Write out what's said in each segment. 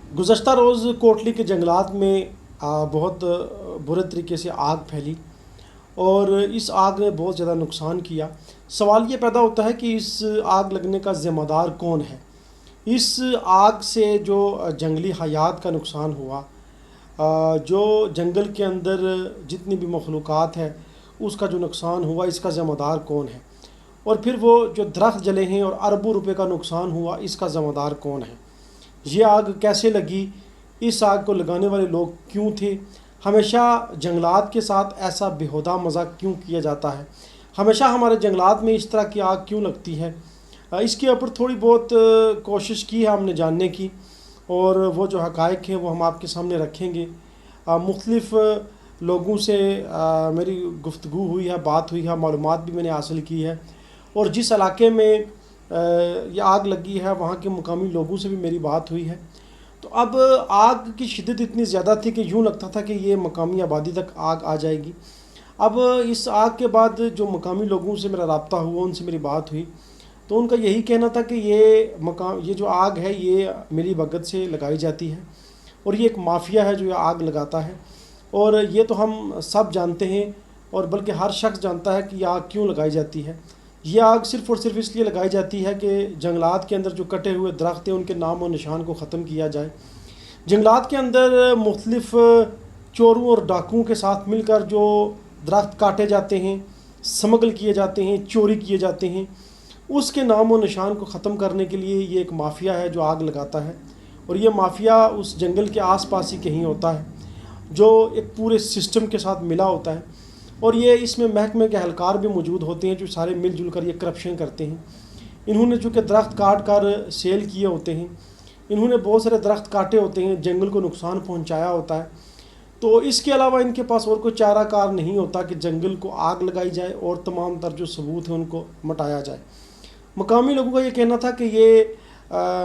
گزشتہ روز کوٹلی کے جنگلات میں بہت برے طریقے سے آگ پھیلی اور اس آگ نے بہت زیادہ نقصان کیا۔ سوال یہ پیدا ہوتا ہے کہ اس آگ لگنے کا ذمہ دار کون ہے؟ اس آگ سے جو جنگلی حیات کا نقصان ہوا، جو جنگل کے اندر جتنی بھی مخلوقات ہے اس کا جو نقصان ہوا، اس کا ذمہ دار کون ہے؟ اور پھر وہ جو درخت جلے ہیں اور اربوں روپے کا نقصان ہوا، اس کا ذمہ دار کون ہے؟ یہ آگ کیسے لگی؟ اس آگ کو لگانے والے لوگ کیوں تھے؟ ہمیشہ جنگلات کے ساتھ ایسا بیہودہ مذاق کیوں کیا جاتا ہے؟ ہمیشہ ہمارے جنگلات میں اس طرح کی آگ کیوں لگتی ہے؟ اس کے اوپر تھوڑی بہت کوشش کی ہے ہم نے جاننے کی، اور وہ جو حقائق ہیں وہ ہم آپ کے سامنے رکھیں گے۔ مختلف لوگوں سے میری گفتگو ہوئی ہے، بات ہوئی ہے، معلومات بھی میں نے حاصل کی ہے، اور جس علاقے میں یہ آگ لگی ہے وہاں کے مقامی لوگوں سے بھی میری بات ہوئی ہے۔ تو اب آگ کی شدت اتنی زیادہ تھی کہ یوں لگتا تھا کہ یہ مقامی آبادی تک آگ آ جائے گی۔ اب اس آگ کے بعد جو مقامی لوگوں سے میرا رابطہ ہوا، ان سے میری بات ہوئی، تو ان کا یہی کہنا تھا کہ یہ جو آگ ہے یہ ملی بھگت سے لگائی جاتی ہے، اور یہ ایک مافیا ہے جو یہ آگ لگاتا ہے، اور یہ تو ہم سب جانتے ہیں، اور بلکہ ہر شخص جانتا ہے کہ یہ آگ کیوں لگائی جاتی ہے۔ یہ آگ صرف اور صرف اس لیے لگائی جاتی ہے کہ جنگلات کے اندر جو کٹے ہوئے درخت ہیں ان کے نام و نشان کو ختم کیا جائے۔ جنگلات کے اندر مختلف چوروں اور ڈاکوؤں کے ساتھ مل کر جو درخت کاٹے جاتے ہیں، سمگل کیے جاتے ہیں، چوری کیے جاتے ہیں، اس کے نام و نشان کو ختم کرنے کے لیے یہ ایک مافیا ہے جو آگ لگاتا ہے، اور یہ مافیا اس جنگل کے آس پاس ہی کہیں ہوتا ہے جو ایک پورے سسٹم کے ساتھ ملا ہوتا ہے، اور یہ اس میں محکمے کے اہلکار بھی موجود ہوتے ہیں جو سارے مل جل کر یہ کرپشن کرتے ہیں۔ انہوں نے چونکہ درخت کاٹ کر سیل کیے ہوتے ہیں، انہوں نے بہت سارے درخت کاٹے ہوتے ہیں، جنگل کو نقصان پہنچایا ہوتا ہے، تو اس کے علاوہ ان کے پاس اور کوئی چارہ کار نہیں ہوتا کہ جنگل کو آگ لگائی جائے اور تمام تر جو ثبوت ہیں ان کو مٹایا جائے۔ مقامی لوگوں کا یہ کہنا تھا کہ یہ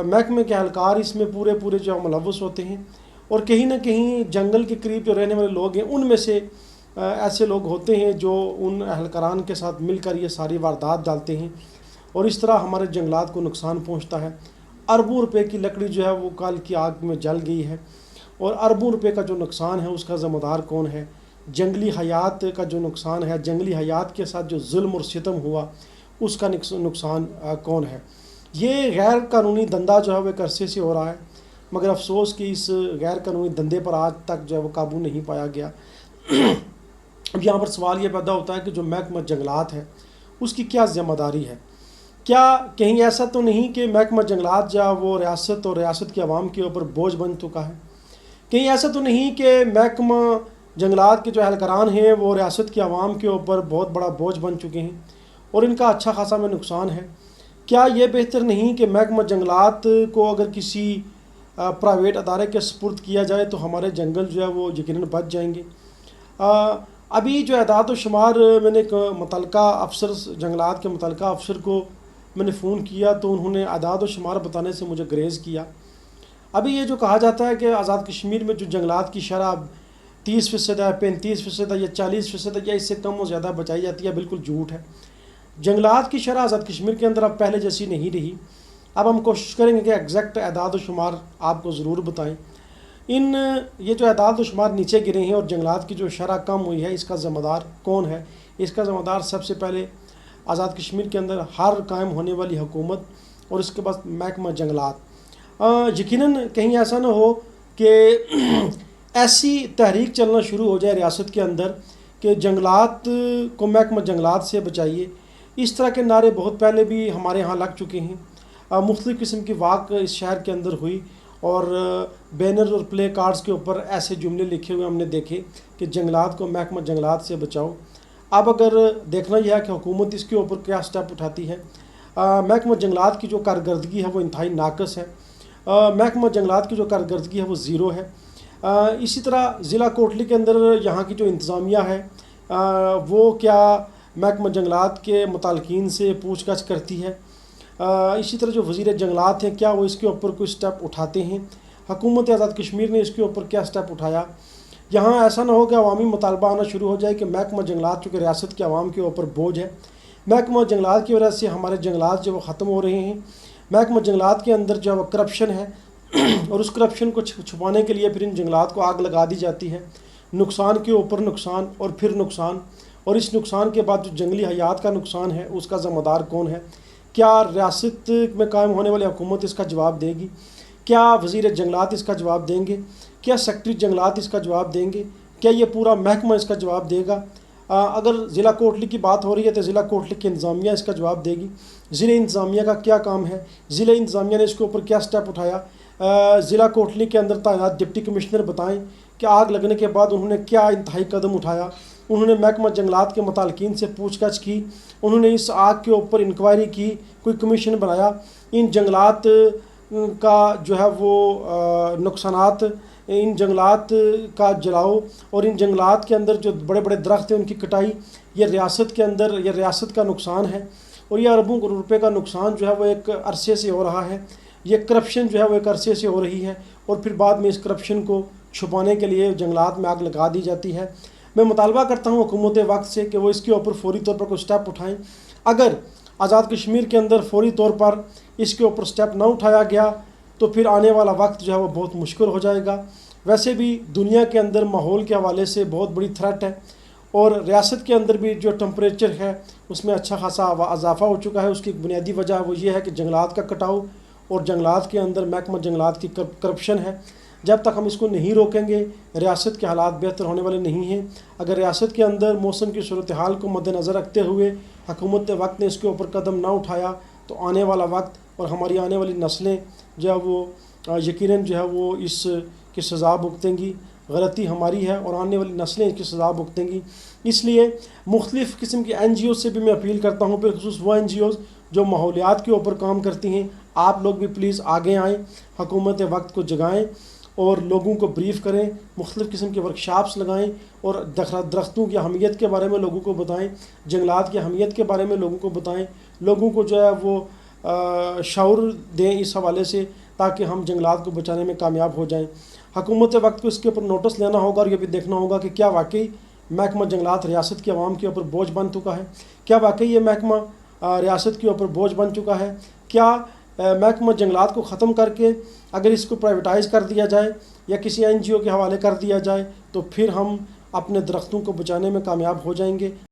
محکمے کے اہلکار اس میں پورے جو ملوث ہوتے ہیں، اور کہیں نہ کہیں جنگل کے قریب جو رہنے والے لوگ ہیں ان میں سے ایسے لوگ ہوتے ہیں جو ان اہلکاران کے ساتھ مل کر یہ ساری واردات ڈالتے ہیں، اور اس طرح ہمارے جنگلات کو نقصان پہنچتا ہے۔ اربوں روپے کی لکڑی جو ہے وہ کل کی آگ میں جل گئی ہے، اور اربوں روپے کا جو نقصان ہے اس کا ذمہ دار کون ہے؟ جنگلی حیات کا جو نقصان ہے، جنگلی حیات کے ساتھ جو ظلم اور ستم ہوا اس کا نقصان کون ہے؟ یہ غیر قانونی دھندا جو ہے وہ ایک عرصے سے ہو رہا ہے، مگر افسوس کہ اس غیر قانونی دھندے پر آج تک جو ہے وہ قابو نہیں پایا گیا۔ اب یہاں پر سوال یہ پیدا ہوتا ہے کہ جو محکمہ جنگلات ہے اس کی کیا ذمہ داری ہے؟ کیا کہیں ایسا تو نہیں کہ محکمہ جنگلات جو ہے وہ ریاست اور ریاست کے عوام کے اوپر بوجھ بن چکا ہے؟ کہیں ایسا تو نہیں کہ محکمہ جنگلات کے جو اہلکاران ہیں وہ ریاست کے عوام کے اوپر بہت بڑا بوجھ بن چکے ہیں اور ان کا اچھا خاصا میں نقصان ہے؟ کیا یہ بہتر نہیں کہ محکمہ جنگلات کو اگر کسی پرائیویٹ ادارے کے سپرد کیا جائے تو ہمارے جنگل جو ہے وہ یقیناً بچ جائیں گے؟ ابھی جو اعداد و شمار میں نے ایک متعلقہ افسر، جنگلات کے متعلقہ افسر کو میں نے فون کیا تو انہوں نے اعداد و شمار بتانے سے مجھے گریز کیا۔ ابھی یہ جو کہا جاتا ہے کہ آزاد کشمیر میں جو جنگلات کی شرح 30% ہے، 35% ہے، یا 40% ہے، یا اس سے کم و زیادہ بچائی جاتی ہے، بالکل جھوٹ ہے۔ جنگلات کی شرح آزاد کشمیر کے اندر اب پہلے جیسی نہیں رہی۔ اب ہم کوشش کریں گے کہ ایگزیکٹ اعداد و شمار آپ کو ضرور بتائیں۔ یہ جو اعداد و شمار نیچے گرے ہیں اور جنگلات کی جو شرح کم ہوئی ہے، اس کا ذمہ دار کون ہے؟ اس کا ذمہ دار سب سے پہلے آزاد کشمیر کے اندر ہر قائم ہونے والی حکومت، اور اس کے بعد محکمہ جنگلات۔ یقیناً کہیں ایسا نہ ہو کہ ایسی تحریک چلنا شروع ہو جائے ریاست کے اندر کہ جنگلات کو محکمہ جنگلات سے بچائیے۔ اس طرح کے نعرے بہت پہلے بھی ہمارے ہاں لگ چکے ہیں، مختلف قسم کی واک اس شہر کے اندر ہوئی، اور بینر اور پلے کارڈز کے اوپر ایسے جملے لکھے ہوئے ہم نے دیکھے کہ جنگلات کو محکمہ جنگلات سے بچاؤ۔ اب اگر دیکھنا یہ ہے کہ حکومت اس کے اوپر کیا سٹیپ اٹھاتی ہے۔ محکمہ جنگلات کی جو کارکردگی ہے وہ انتہائی ناقص ہے۔ محکمہ جنگلات کی جو کارکردگی ہے وہ زیرو ہے۔ اسی طرح ضلع کوٹلی کے اندر یہاں کی جو انتظامیہ ہے وہ کیا محکمہ جنگلات کے متعلقین سے پوچھ گچھ کرتی ہے؟ اسی طرح جو وزیر جنگلات ہیں کیا وہ اس کے اوپر کوئی سٹیپ اٹھاتے ہیں؟ حکومت آزاد کشمیر نے اس کے اوپر کیا سٹیپ اٹھایا؟ یہاں ایسا نہ ہو کہ عوامی مطالبہ آنا شروع ہو جائے کہ محکمہ جنگلات چونکہ ریاست کے عوام کے اوپر بوجھ ہے، محکمہ جنگلات کی وجہ سے ہمارے جنگلات جو وہ ختم ہو رہے ہیں، محکمہ جنگلات کے اندر جو وہ کرپشن ہے اور اس کرپشن کو چھپانے کے لیے پھر ان جنگلات کو آگ لگا دی جاتی ہے، نقصان کے اوپر نقصان اور پھر نقصان، اور اس نقصان کے بعد جو جنگلی حیات کا نقصان ہے اس کا ذمہ دار کون ہے؟ کیا ریاست میں قائم ہونے والی حکومت اس کا جواب دے گی؟ کیا وزیر جنگلات اس کا جواب دیں گے؟ کیا سیکٹری جنگلات اس کا جواب دیں گے؟ کیا یہ پورا محکمہ اس کا جواب دے گا؟ اگر ضلع کوٹلی کی بات ہو رہی ہے تو ضلع کوٹلی کی انتظامیہ اس کا جواب دے گی۔ ضلع انتظامیہ کا کیا کام ہے؟ ضلع انتظامیہ نے اس کے اوپر کیا سٹیپ اٹھایا؟ ضلع کوٹلی کے اندر تعینات ڈپٹی کمشنر بتائیں کہ آگ لگنے کے بعد انہوں نے کیا انتہائی قدم اٹھایا؟ انہوں نے محکمہ جنگلات کے متعلقین سے پوچھ گچھ کی، انہوں نے اس آگ کے اوپر انکوائری کی، کوئی کمیشن بنایا، ان جنگلات کا جو ہے وہ نقصانات، ان جنگلات کا جلاؤ اور ان جنگلات کے اندر جو بڑے بڑے درخت ہیں ان کی کٹائی، یہ ریاست کے اندر یہ ریاست کا نقصان ہے، اور یہ اربوں روپے کا نقصان جو ہے وہ ایک عرصے سے ہو رہا ہے، یہ کرپشن جو ہے وہ ایک عرصے سے ہو رہی ہے، اور پھر بعد میں اس کرپشن کو چھپانے کے لیے جنگلات میں آگ لگا دی جاتی ہے۔ میں مطالبہ کرتا ہوں حکومت وقت سے کہ وہ اس کے اوپر فوری طور پر کوئی سٹیپ اٹھائیں۔ اگر آزاد کشمیر کے اندر فوری طور پر اس کے اوپر سٹیپ نہ اٹھایا گیا تو پھر آنے والا وقت جو ہے وہ بہت مشکل ہو جائے گا۔ ویسے بھی دنیا کے اندر ماحول کے حوالے سے بہت بڑی تھریٹ ہے، اور ریاست کے اندر بھی جو ٹمپریچر ہے اس میں اچھا خاصا اضافہ ہو چکا ہے۔ اس کی ایک بنیادی وجہ وہ یہ ہے کہ جنگلات کا کٹاؤ اور جنگلات کے اندر محکمہ جنگلات کی کرپشن ہے۔ جب تک ہم اس کو نہیں روکیں گے ریاست کے حالات بہتر ہونے والے نہیں ہیں۔ اگر ریاست کے اندر موسم کی صورتحال کو مد نظر رکھتے ہوئے حکومت وقت نے اس کے اوپر قدم نہ اٹھایا تو آنے والا وقت اور ہماری آنے والی نسلیں جو ہے وہ یقیناً جو ہے وہ اس کی سزا بھگتیں گی۔ غلطی ہماری ہے اور آنے والی نسلیں اس کی سزا بھگتیں گی۔ اس لیے مختلف قسم کی این جی اوز سے بھی میں اپیل کرتا ہوں، بالخصوص وہ این جی اوز جو ماحولیات کے اوپر کام کرتی ہیں، آپ لوگ بھی پلیز آگے آئیں، حکومت وقت کو جگائیں اور لوگوں کو بریف کریں، مختلف قسم کے ورکشاپس لگائیں اور درختوں کی اہمیت کے بارے میں لوگوں کو بتائیں، جنگلات کی اہمیت کے بارے میں لوگوں کو بتائیں، لوگوں کو جو ہے وہ شعور دیں اس حوالے سے، تاکہ ہم جنگلات کو بچانے میں کامیاب ہو جائیں۔ حکومت وقت کو اس کے اوپر نوٹس لینا ہوگا اور یہ بھی دیکھنا ہوگا کہ کیا واقعی محکمہ جنگلات ریاست کے عوام کے اوپر بوجھ بن چکا ہے، کیا واقعی یہ محکمہ ریاست کے اوپر بوجھ بن چکا ہے، کیا محکمہ جنگلات کو ختم کر کے اگر اس کو پرائیویٹائز کر دیا جائے یا کسی این جی او کے حوالے کر دیا جائے تو پھر ہم اپنے درختوں کو بچانے میں کامیاب ہو جائیں گے۔